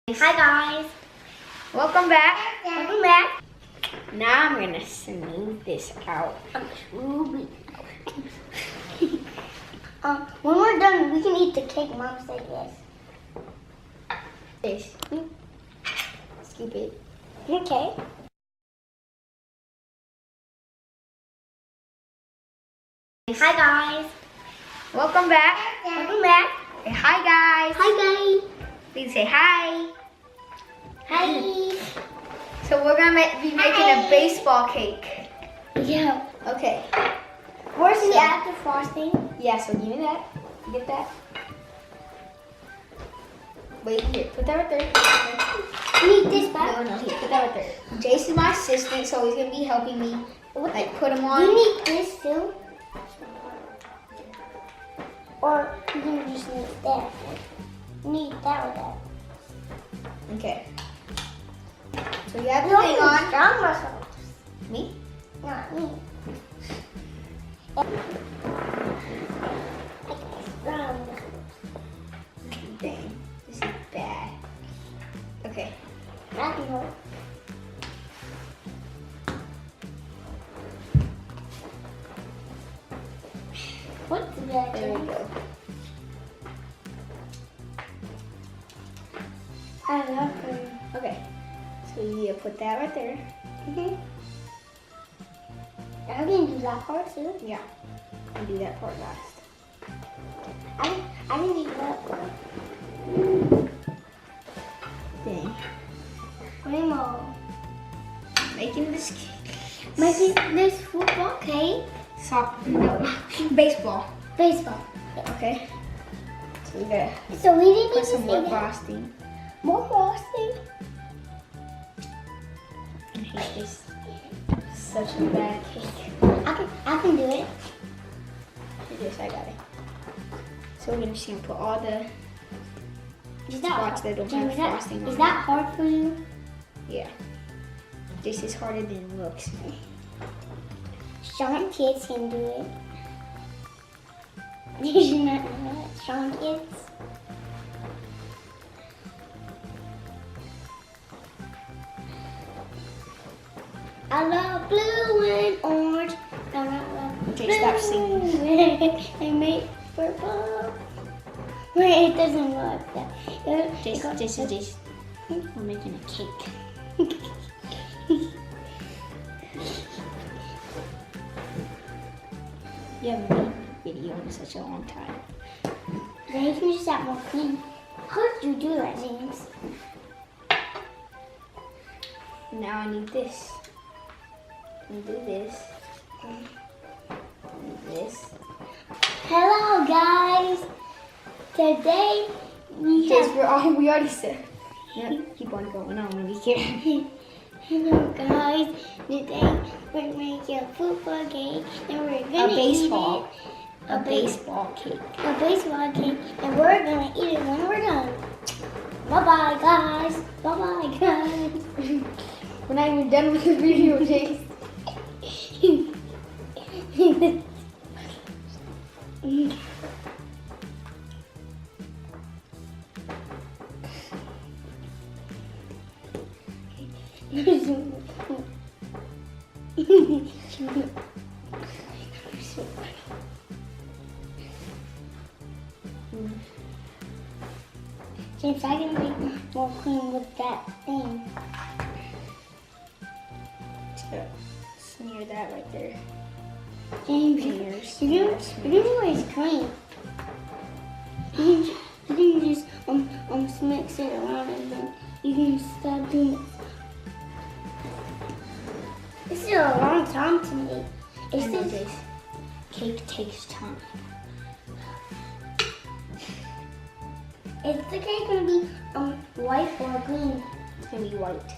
Hi guys. Welcome back. Welcome back. Now I'm gonna smooth this out. When we're done, we can eat the cake. Mom said yes. This. Scoop it. Okay. Hi guys. Welcome back. Welcome back. Say hi guys. Hi guys. Please say hi. Hi. So we're gonna be making a baseball cake. Yeah. Okay. Where's the after frosting? Yeah, so give me that. Get that. Wait, here. Put that right there. Need this back? No, here. Put that right there. Jason's my assistant, so he's gonna be helping me. Like, put them on. You need this too? Or you can just need that. You need that or that. Okay. So you have the thing on. Strong muscles. Me? Not me. Strong muscles. Dang. This is bad. Okay. That can hold. What's that? There we go. I love her. Okay. So you put that right there. I can do that part too. Yeah. And do that part last. I can do that part. Dang. Rainbow. Making this cake. Making this football cake. No. Baseball. Baseball. Okay. So we gotta So we didn't put some more even frosting. more frosting. I hate this. Such a bad cake. I can do it. Yes, I got it. So we're just gonna put all the Is spots that don't have frosting on Is it. that hard for you? Yeah. This is harder than it looks. Strong kids can do it. Did you not know that? Strong kids. I love blue and orange. I love Okay, stop singing. I make purple. Wait, it doesn't go like that. This. We're making a cake. You haven't made a video in such a long time. Then you can just add more cream. How did you do that, James? Now I need this. And do this. And this. Hello, guys. Today we already said. Yeah, keep on going on when you can. Hello, guys. Today we're making a football cake and we're gonna baseball. eat it. A baseball cake. A baseball cake, and we're gonna eat it when we're done. Bye bye, guys. Bye bye, guys. We're not even done with the video, Jace. James, I can make more cream with that thing. Smear that right there. James, you're gonna waste cream. You can just mix it around and then you can start doing it. This is a long time to make. I know this cake takes time. Is the cake gonna be white or green? It's gonna be white.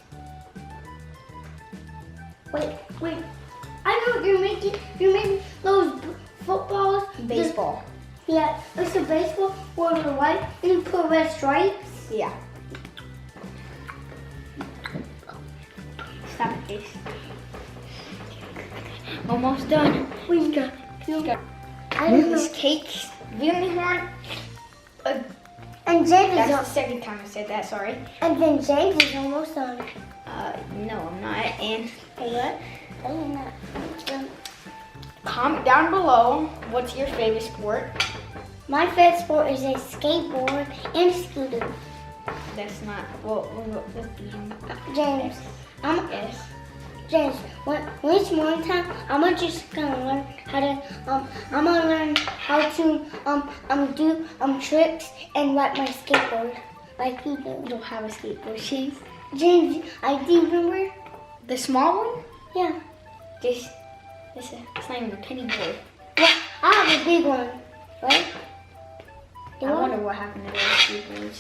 Wait. I know what you're making. You're making those footballs. Baseball. Yeah, it's a baseball where the white and you put red stripes. Yeah. Stop it, Jace. Almost done. We got. I don't know. This cake. We only want a And James That's is the second time I said that, sorry. and then James is almost done. No, I'm not. And Hey, what? No, you're not. comment down below, what's your favorite sport? My favorite sport is a skateboard and a scooter. That's not, well, let's be James, Yes. James, when it's morning time, I'm just gonna learn how to I'm gonna learn how to do tricks and ride my skateboard like you do. You don't have a skateboard, James. James, I do remember? The small one? Yeah. It's not even a penny board. Yeah, I have a big one, right? I wonder what happened to those skateboards.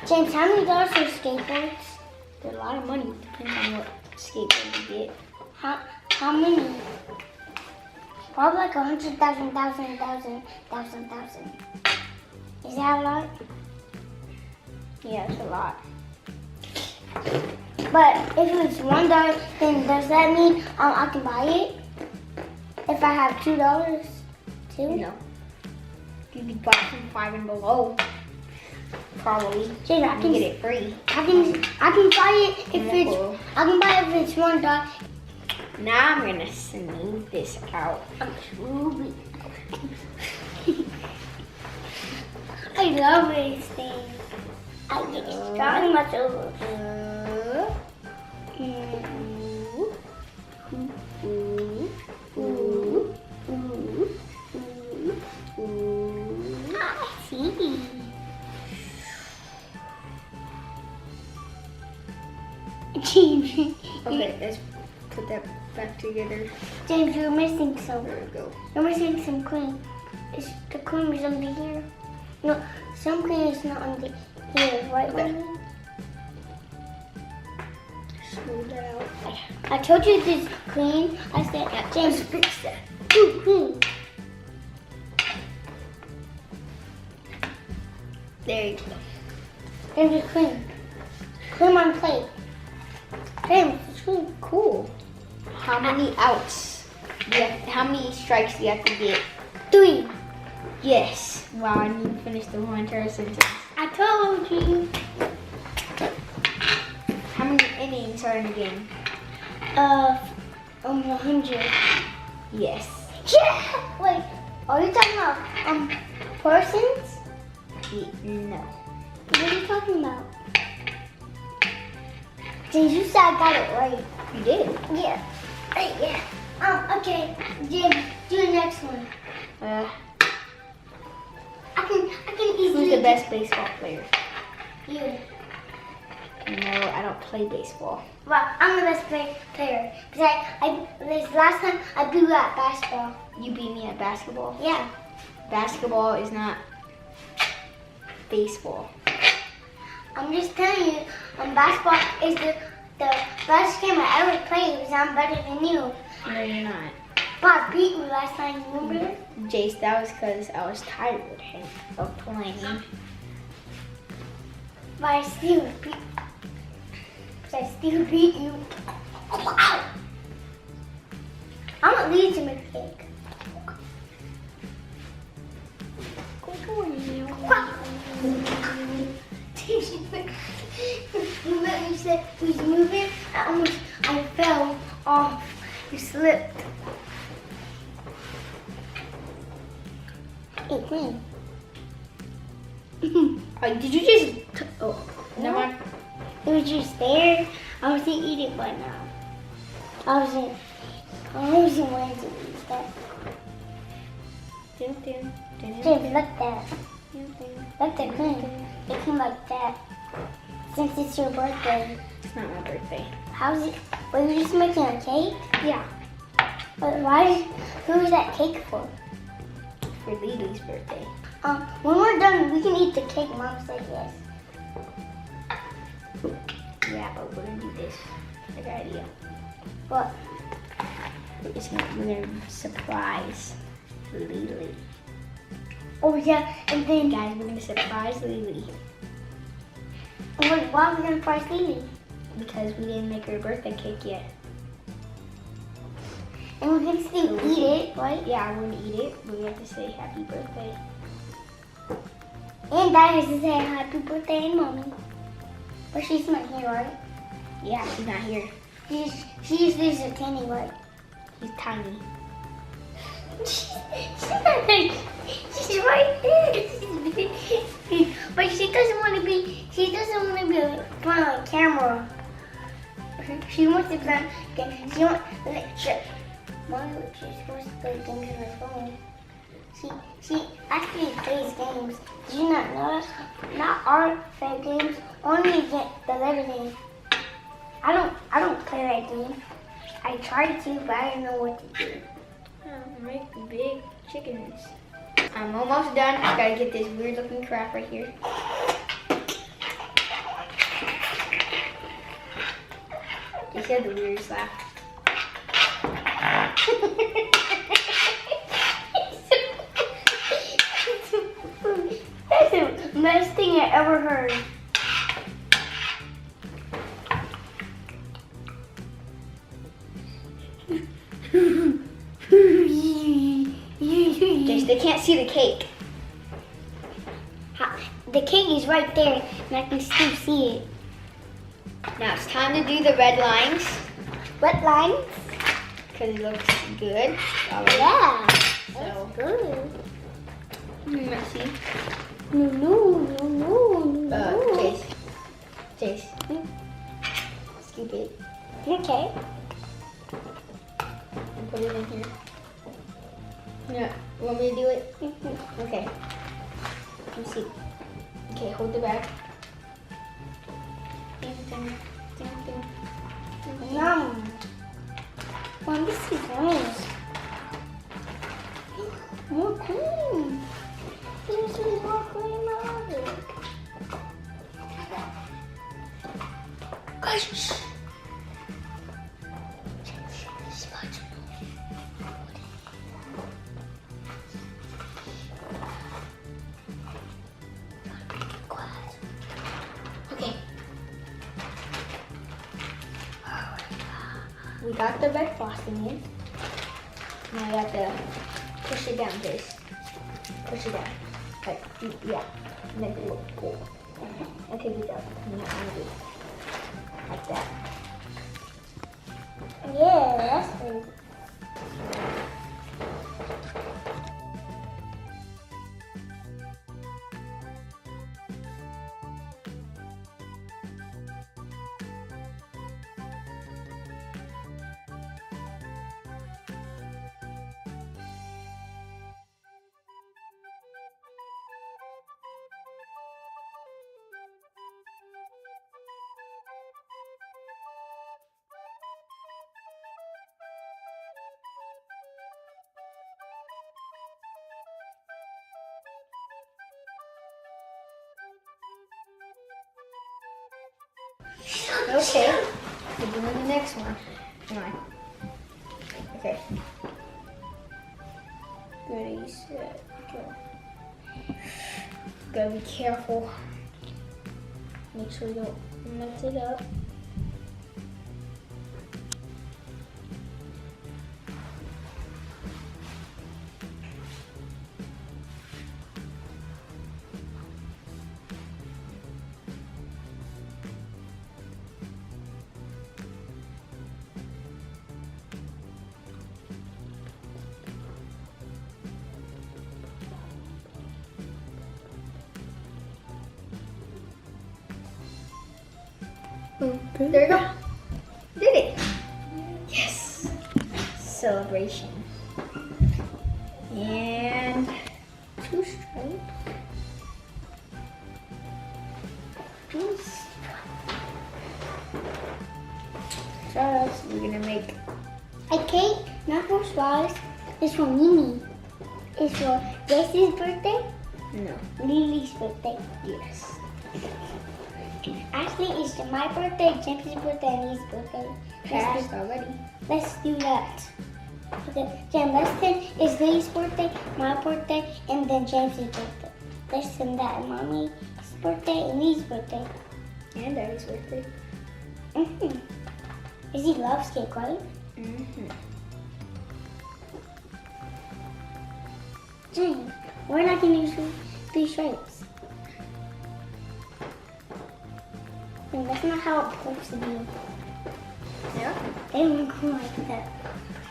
James, how many dollars are skateboards? They're a lot of money. Depends on what skateboard you get. How many? Probably like 100,000. Is that a lot? Yeah, it's a lot. But if it's $1, then does that mean I can buy it? If I have $2 too? No. You can buy from 5 and below. Probably. James, I You can get it free. I can buy it if it's $1. Now I'm gonna smooth this out. I love these things. I get strong much over. I see. James, Okay, let's put that back together. James, you're missing some. There we go. You're missing some cream. The cream is under here. No, some cream is not under here, right? Okay. Smooth that out. I told you this cream. I said, James, fix that. Ooh, cream. There you go. There's the cream. Cream on plate. James, it's cream. Cool. How many outs? How many strikes do you have to get? 3. Yes. Wow, I need to finish the whole entire sentence. I told you. How many innings are in the game? 100. Yes. Yeah! Wait, are you talking about persons? No. What are you talking about? James, you said I got it right. You did. Yeah. Right, yeah. Okay. James, do the next one. I can easily. Who's the best baseball player? You. No, I don't play baseball. Well, I'm the best player. Because this last time I beat you at basketball. You beat me at basketball? Yeah. Basketball is not baseball. I'm just telling you, basketball is the best game I ever played because I'm better than you. No, you're not. But I beat you last time, you remember? Jace, that was because I was tired of playing. But I still beat you. I'm gonna leave to make a cake. You let me say he's moving. I fell off. You slipped. Hey, Queen. Did you just? Oh, never mind. It was just there. I wasn't eating by now. I wasn't wanting to eat that. James, look that. Look the cream. It came like that. Since it's your birthday. It's not my birthday. How's it? Were you just making a cake? Yeah, But who is that cake for? for Lily's birthday. When we're done, we can eat the cake. Mom said yes. Yeah, but we're gonna do this. I got an idea. What? We're gonna surprise Lily. Oh yeah, and then Guys, we're gonna surprise Lily why are we gonna price Lily? because we didn't make her a birthday cake yet. And we can still eat it, right? Yeah, we're gonna eat it. We have to say happy birthday. And Dad has to say happy birthday and mommy. But she's not here, right? Yeah, she's not here. She's visiting anyway. She's tiny. She's right there. But she doesn't want to be playing on camera. She wants to play games. Mommy just wants to play games on her phone. She actually plays games. Did you not know that? Not our favorite games, only the Lego game. I don't play that game. I tried to, but I didn't know what to do. Make big chickens. I'm almost done. I gotta get this weird looking crap right here. You said the weirdest laugh. That's the best thing I ever heard. Just they can't see the cake. The cake is right there, and I can still see it. Now it's time to do the red lines What lines? because it looks good. Already. Yeah, So good. let's see. No. Chase. Scoop it Okay. and put it in here. Yeah. You want me to do it? Okay. Let me see. Okay, hold the bag. Yum. Mom, this is nice. More cream. There's more cream on it. Gosh. Okay. We got the red frosting in. Now we have to push it down, Jace. Push it down. Like, yeah. And then pull. Okay, good job. Now I'm good. Like that. Yeah, that's good. Okay. We're doing the next one. Come on. Okay. Ready, set, go. Gotta be careful. Make sure you don't mess it up. Okay. There you go. Did it. Yes. Celebration. And 2 stripes. Stripes. We're gonna make. A cake, not for Swallows. It's for Mimi. It's for Jesse's birthday, No. Lily's birthday. Yes. Actually, it's my birthday, James's birthday, and his birthday. Passed already. Let's do that. Okay, Jen, let's send it's Lily's birthday, my birthday, and then James's birthday. Let's send that Mommy's birthday and Lee's birthday. And Daddy's birthday. Mm-hmm. Because he loves cake, right? Mm-hmm. Jen, we're not going to use 3 stripes. And that's not how it's supposed to be. Yeah. They don't go like that.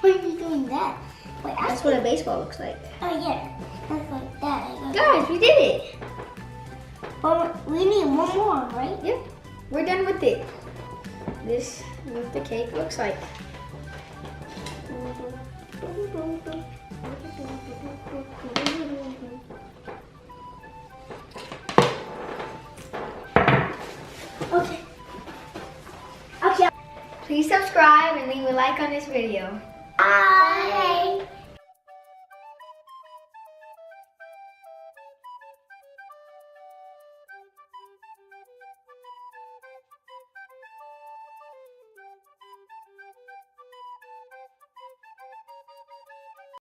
Why are you doing that? Wait, That's what a baseball looks like. Oh yeah, that's like that. Guys, we did it. But we need one more, right? Yep. We're done with it. This is what the cake looks like. Okay. Okay. Please subscribe and leave a like on this video. Bye.